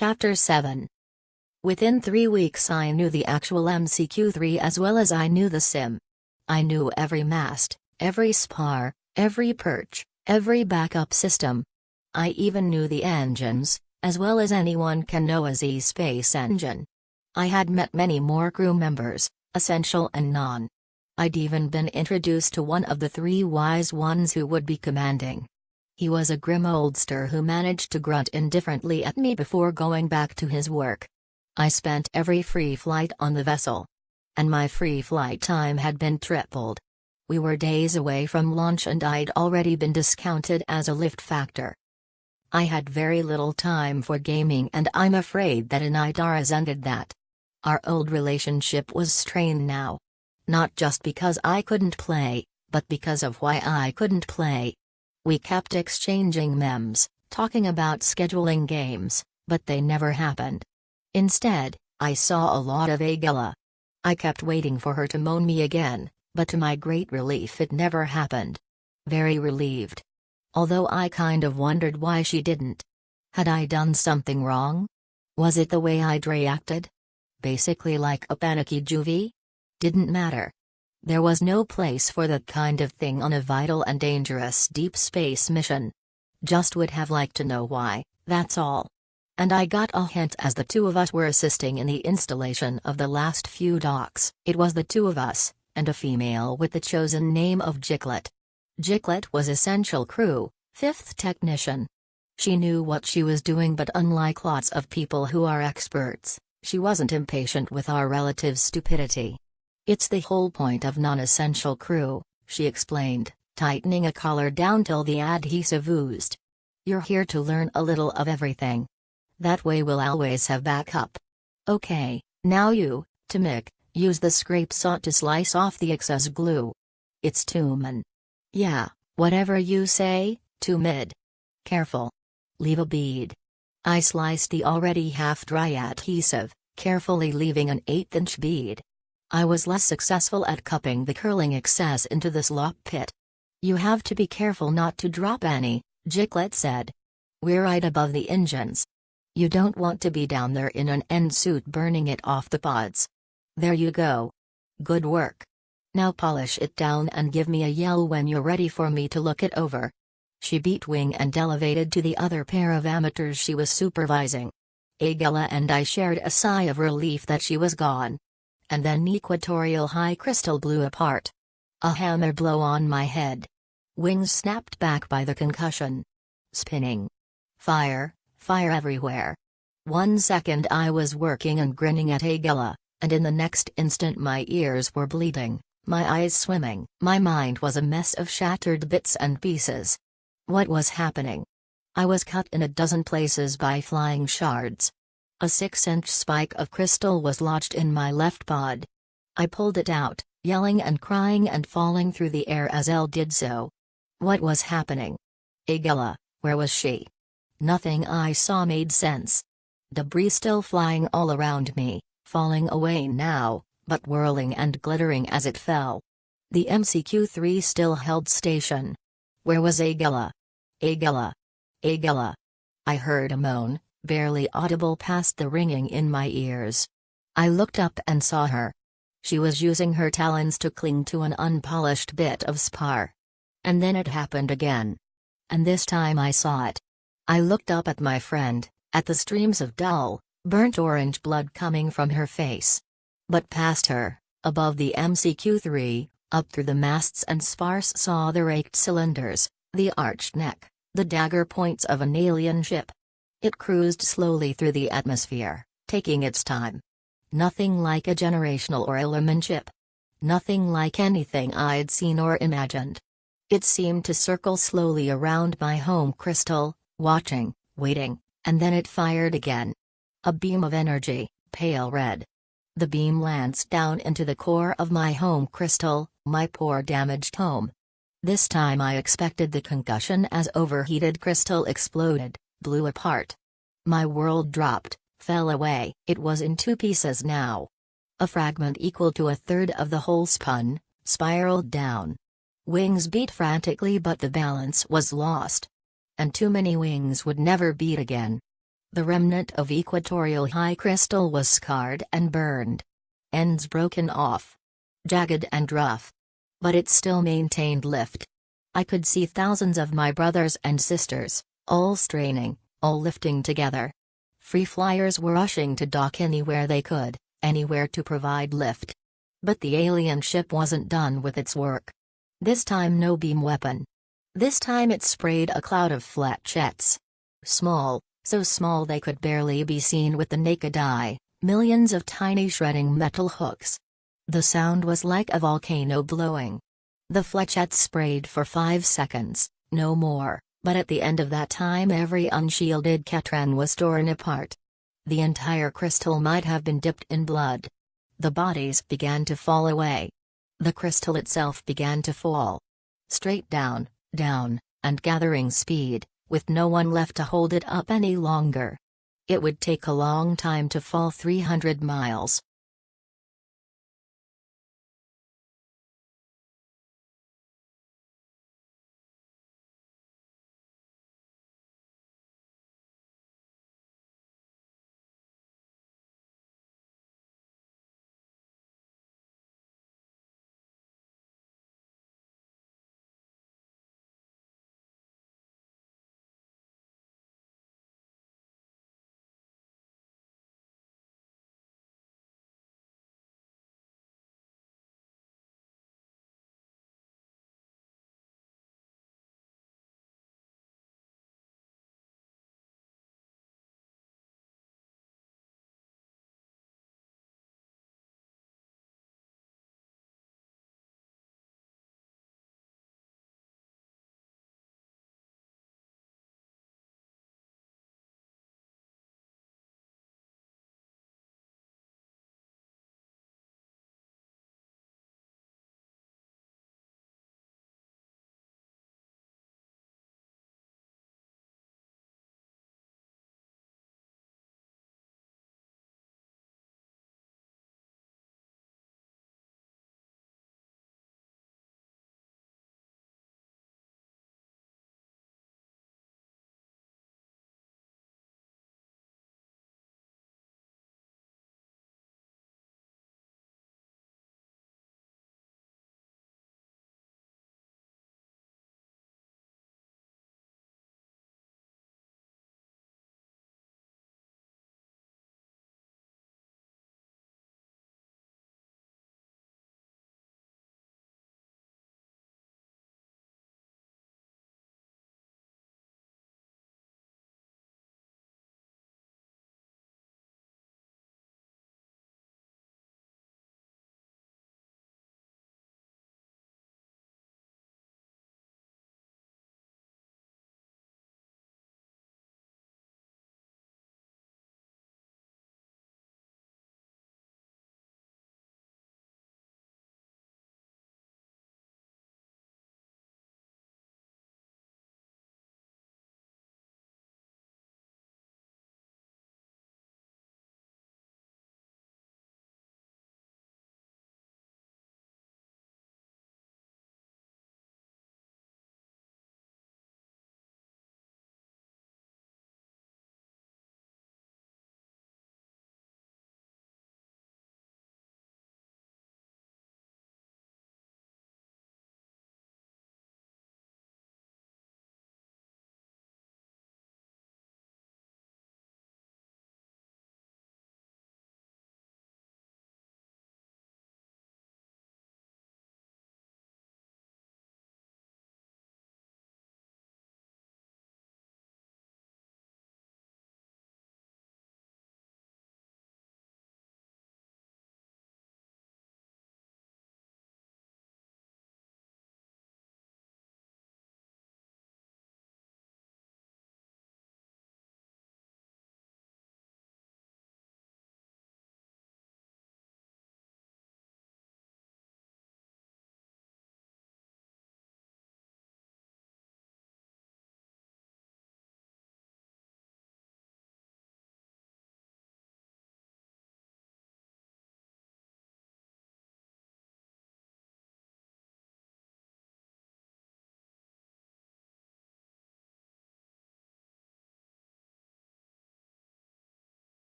Chapter 7. Within 3 weeks I knew the actual MCQ-3 as well as I knew the sim. I knew every mast, every spar, every perch, every backup system. I even knew the engines, as well as anyone can know a Z-Space engine. I had met many more crew members, essential and non. I'd even been introduced to one of the 3 wise ones who would be commanding. He was a grim oldster who managed to grunt indifferently at me before going back to his work. I spent every free flight on the vessel. And my free flight time had been tripled. We were days away from launch and I'd already been discounted as a lift factor. I had very little time for gaming and I'm afraid that Anidara's ended that. Our old relationship was strained now. Not just because I couldn't play, but because of why I couldn't play. We kept exchanging memes, talking about scheduling games, but they never happened. Instead, I saw a lot of Agella. I kept waiting for her to moan me again, but to my great relief it never happened. Very relieved. Although I kind of wondered why she didn't. Had I done something wrong? Was it the way I'd reacted? Basically like a panicky juvie? Didn't matter. There was no place for that kind of thing on a vital and dangerous deep space mission. Just would have liked to know why, that's all. And I got a hint as the 2 of us were assisting in the installation of the last few docks. It was the 2 of us, and a female with the chosen name of Jiklet. Jiklet was essential crew, 5th technician. She knew what she was doing, but unlike lots of people who are experts, she wasn't impatient with our relative stupidity. It's the whole point of non-essential crew, she explained, tightening a collar down till the adhesive oozed. You're here to learn a little of everything. That way we'll always have backup. Okay, now you, Timik, use the scrape saw to slice off the excess glue. It's Tumen. Yeah, whatever you say, Tumid. Careful. Leave a bead. I sliced the already half-dry adhesive, carefully leaving an 1/8-inch bead. I was less successful at cupping the curling excess into the slop pit. You have to be careful not to drop any, Jiklet said. We're right above the engines. You don't want to be down there in an end suit burning it off the pods. There you go. Good work. Now polish it down and give me a yell when you're ready for me to look it over. She beat wing and elevated to the other pair of amateurs she was supervising. Agella and I shared a sigh of relief that she was gone. And then equatorial high crystal blew apart. A hammer blow on my head. Wings snapped back by the concussion. Spinning. Fire, fire everywhere. 1 second I was working and grinning at Agella, and in the next instant my ears were bleeding, my eyes swimming. My mind was a mess of shattered bits and pieces. What was happening? I was cut in a dozen places by flying shards. A 6-inch spike of crystal was lodged in my left pod. I pulled it out, yelling and crying and falling through the air as Elle did so. What was happening? Agella, where was she? Nothing I saw made sense. Debris still flying all around me, falling away now, but whirling and glittering as it fell. The MCQ-3 still held station. Where was Agella? Agella. Agella. I heard a moan, barely audible past the ringing in my ears. I looked up and saw her. She was using her talons to cling to an unpolished bit of spar. And then it happened again. And this time I saw it. I looked up at my friend, at the streams of dull, burnt orange blood coming from her face. But past her, above the MCQ-3, up through the masts and spars saw the raked cylinders, the arched neck, the dagger points of an alien ship. It cruised slowly through the atmosphere, taking its time. Nothing like a generational or Ellimist ship. Nothing like anything I'd seen or imagined. It seemed to circle slowly around my home crystal, watching, waiting, and then it fired again. A beam of energy, pale red. The beam lanced down into the core of my home crystal, my poor damaged home. This time I expected the concussion as overheated crystal exploded, blew apart. My world dropped, fell away. It was in 2 pieces now. A fragment equal to 1/3 of the whole spun, spiraled down. Wings beat frantically but the balance was lost. And too many wings would never beat again. The remnant of equatorial high crystal was scarred and burned. Ends broken off. Jagged and rough. But it still maintained lift. I could see thousands of my brothers and sisters, all straining, all lifting together. Free flyers were rushing to dock anywhere they could, anywhere to provide lift. But the alien ship wasn't done with its work. This time no beam weapon. This time it sprayed a cloud of flechettes. Small, so small they could barely be seen with the naked eye, millions of tiny shredding metal hooks. The sound was like a volcano blowing. The flechettes sprayed for 5 seconds, no more, but at the end of that time every unshielded Ketran was torn apart. The entire crystal might have been dipped in blood. The bodies began to fall away. The crystal itself began to fall. Straight down, down, and gathering speed, with no one left to hold it up any longer. It would take a long time to fall 300 miles,